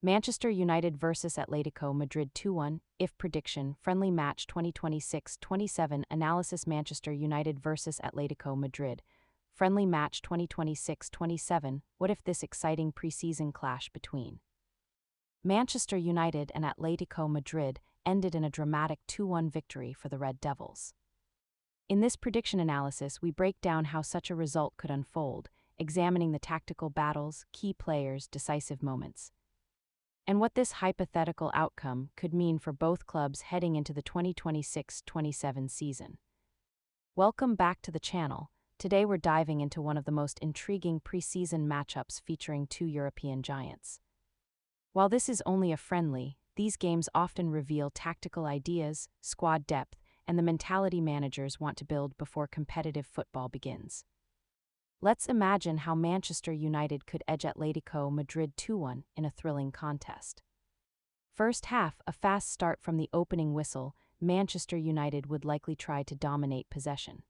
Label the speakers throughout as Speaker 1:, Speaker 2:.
Speaker 1: Manchester United vs Atletico Madrid 2-1, if prediction, friendly match 2026-27 analysis Manchester United vs Atletico Madrid, friendly match 2026-27, what if this exciting preseason clash between Manchester United and Atletico Madrid ended in a dramatic 2-1 victory for the Red Devils. In this prediction analysis, we break down how such a result could unfold, examining the tactical battles, key players, decisive moments, and what this hypothetical outcome could mean for both clubs heading into the 2026-27 season. Welcome back to the channel. Today we're diving into one of the most intriguing preseason matchups featuring two European giants. While this is only a friendly, these games often reveal tactical ideas, squad depth, and the mentality managers want to build before competitive football begins. Let's imagine how Manchester United could edge Atletico Madrid 2-1 in a thrilling contest. First half, a fast start from the opening whistle, Manchester United would likely try to dominate possession.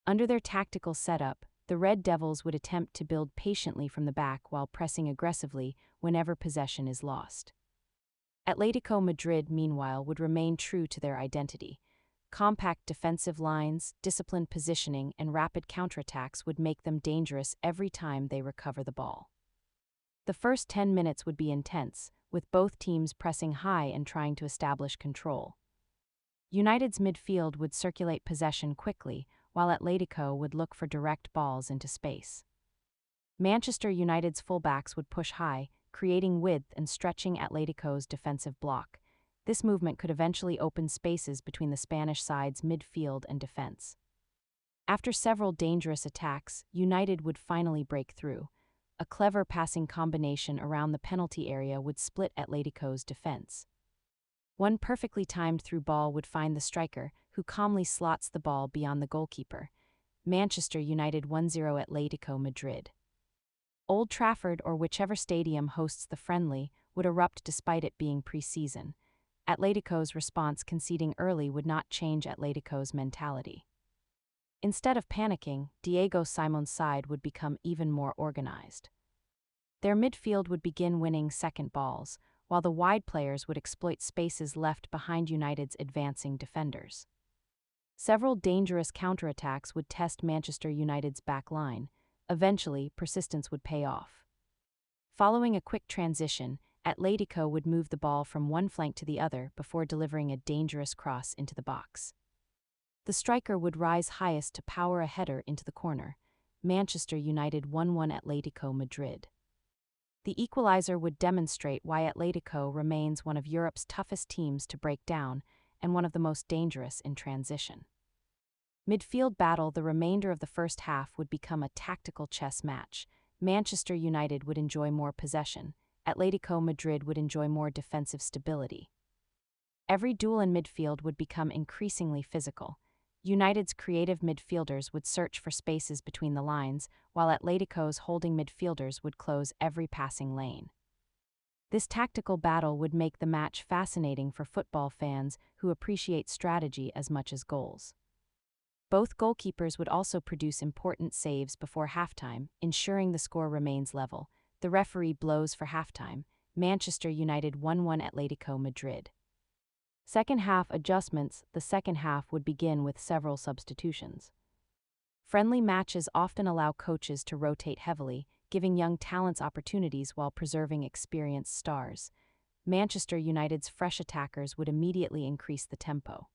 Speaker 1: Under their tactical setup, the Red Devils would attempt to build patiently from the back while pressing aggressively whenever possession is lost. Atletico Madrid, meanwhile, would remain true to their identity. Compact defensive lines, disciplined positioning, and rapid counterattacks would make them dangerous every time they recover the ball. The first 10 minutes would be intense, with both teams pressing high and trying to establish control. United's midfield would circulate possession quickly, while Atletico would look for direct balls into space. Manchester United's fullbacks would push high, creating width and stretching Atletico's defensive block. This movement could eventually open spaces between the Spanish side's midfield and defense. After several dangerous attacks, United would finally break through. A clever passing combination around the penalty area would split Atletico's defense. One perfectly timed through ball would find the striker, who calmly slots the ball beyond the goalkeeper. Manchester United 1-0 Atletico Madrid. Old Trafford, or whichever stadium hosts the friendly, would erupt despite it being pre-season. Atletico's response conceding early would not change Atletico's mentality. Instead of panicking, Diego Simeone's side would become even more organized. Their midfield would begin winning second balls, while the wide players would exploit spaces left behind United's advancing defenders. Several dangerous counterattacks would test Manchester United's back line. Eventually, persistence would pay off. Following a quick transition, Atletico would move the ball from one flank to the other before delivering a dangerous cross into the box. The striker would rise highest to power a header into the corner. Manchester United 1-1 Atletico Madrid. The equalizer would demonstrate why Atletico remains one of Europe's toughest teams to break down and one of the most dangerous in transition. Midfield battle. The remainder of the first half would become a tactical chess match. Manchester United would enjoy more possession. Atletico Madrid would enjoy more defensive stability. Every duel in midfield would become increasingly physical. United's creative midfielders would search for spaces between the lines, while Atletico's holding midfielders would close every passing lane. This tactical battle would make the match fascinating for football fans who appreciate strategy as much as goals. Both goalkeepers would also produce important saves before halftime, ensuring the score remains level. The referee blows for halftime. Manchester United 1-1 Atletico Madrid. Second half adjustments. The second half would begin with several substitutions. Friendly matches often allow coaches to rotate heavily, giving young talents opportunities while preserving experienced stars. Manchester United's fresh attackers would immediately increase the tempo.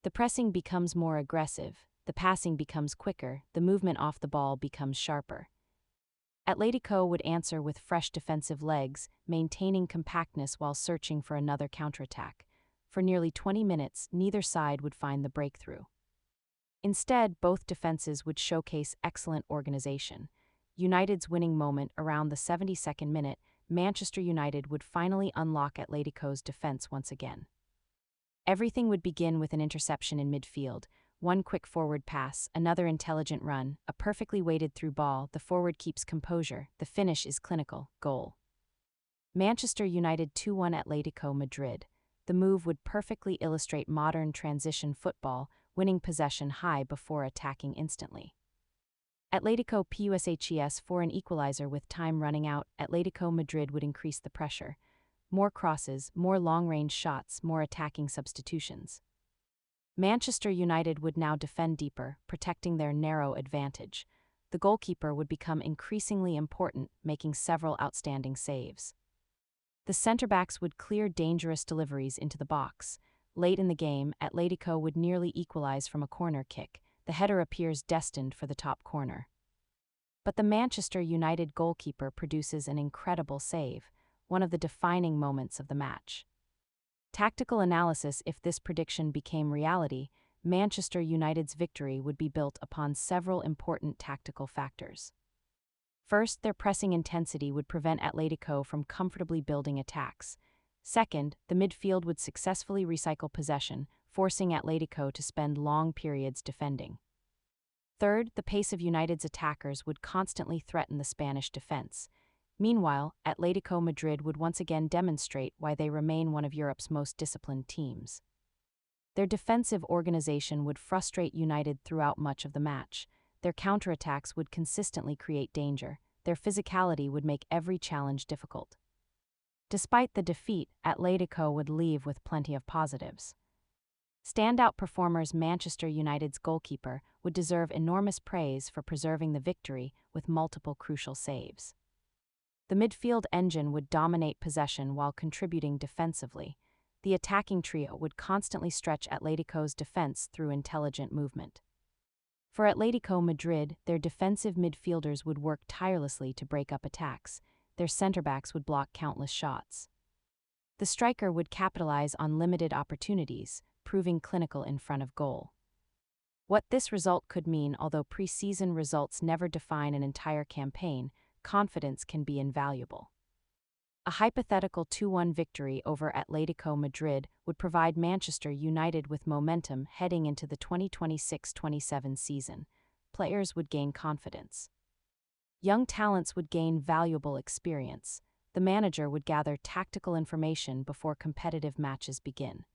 Speaker 1: The pressing becomes more aggressive, the passing becomes quicker, the movement off the ball becomes sharper. Atletico would answer with fresh defensive legs, maintaining compactness while searching for another counterattack. For nearly 20 minutes, neither side would find the breakthrough. Instead, both defenses would showcase excellent organization. United's winning moment around the 72nd minute, Manchester United would finally unlock Atletico's defense once again. Everything would begin with an interception in midfield. One quick forward pass, another intelligent run, a perfectly weighted through ball. The forward keeps composure, the finish is clinical, goal. Manchester United 2-1 Atletico Madrid. The move would perfectly illustrate modern transition football, winning possession high before attacking instantly. Atletico Puses for an equalizer with time running out. Atletico Madrid would increase the pressure. More crosses, more long-range shots, more attacking substitutions. Manchester United would now defend deeper, protecting their narrow advantage. The goalkeeper would become increasingly important, making several outstanding saves. The centre-backs would clear dangerous deliveries into the box. Late in the game, Atletico would nearly equalize from a corner kick. The header appears destined for the top corner. But the Manchester United goalkeeper produces an incredible save, one of the defining moments of the match. Tactical analysis. If this prediction became reality, Manchester United's victory would be built upon several important tactical factors. First, their pressing intensity would prevent Atletico from comfortably building attacks. Second, the midfield would successfully recycle possession, forcing Atletico to spend long periods defending. Third, the pace of United's attackers would constantly threaten the Spanish defense. Meanwhile, Atletico Madrid would once again demonstrate why they remain one of Europe's most disciplined teams. Their defensive organization would frustrate United throughout much of the match. Their counterattacks would consistently create danger. Their physicality would make every challenge difficult. Despite the defeat, Atletico would leave with plenty of positives. Standout performers. Manchester United's goalkeeper would deserve enormous praise for preserving the victory with multiple crucial saves. The midfield engine would dominate possession while contributing defensively. The attacking trio would constantly stretch Atletico's defense through intelligent movement. For Atletico Madrid, their defensive midfielders would work tirelessly to break up attacks. Their centre-backs would block countless shots. The striker would capitalize on limited opportunities, proving clinical in front of goal. What this result could mean. Although pre-season results never define an entire campaign, confidence can be invaluable. A hypothetical 2-1 victory over Atletico Madrid would provide Manchester United with momentum heading into the 2026-27 season. Players would gain confidence. Young talents would gain valuable experience. The manager would gather tactical information before competitive matches begin.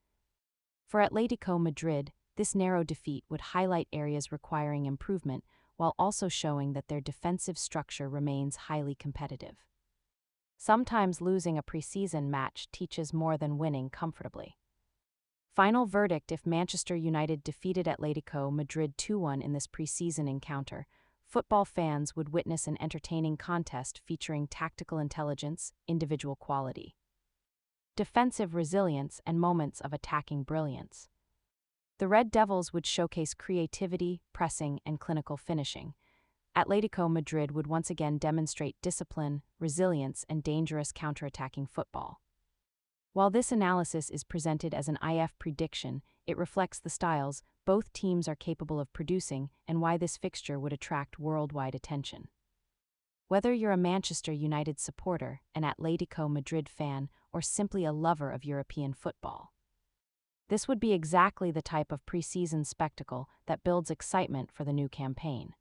Speaker 1: For Atletico Madrid, this narrow defeat would highlight areas requiring improvement, while also showing that their defensive structure remains highly competitive. Sometimes losing a preseason match teaches more than winning comfortably. Final verdict. If Manchester United defeated Atletico Madrid 2-1 in this preseason encounter, football fans would witness an entertaining contest featuring tactical intelligence, individual quality, defensive resilience, and moments of attacking brilliance. The Red Devils would showcase creativity, pressing, and clinical finishing. Atletico Madrid would once again demonstrate discipline, resilience, and dangerous counterattacking football. While this analysis is presented as an IF prediction, it reflects the styles both teams are capable of producing and why this fixture would attract worldwide attention. Whether you're a Manchester United supporter, an Atletico Madrid fan, or simply a lover of European football, this would be exactly the type of preseason spectacle that builds excitement for the new campaign.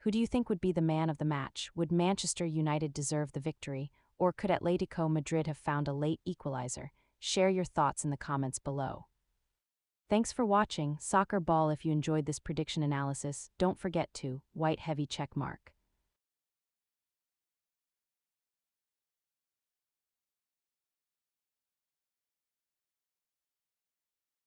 Speaker 1: Who do you think would be the man of the match? Would Manchester United deserve the victory, or could Atletico Madrid have found a late equalizer? Share your thoughts in the comments below. Thanks for watching Soccer Ball. If you enjoyed this prediction analysis, don't forget to white heavy check mark.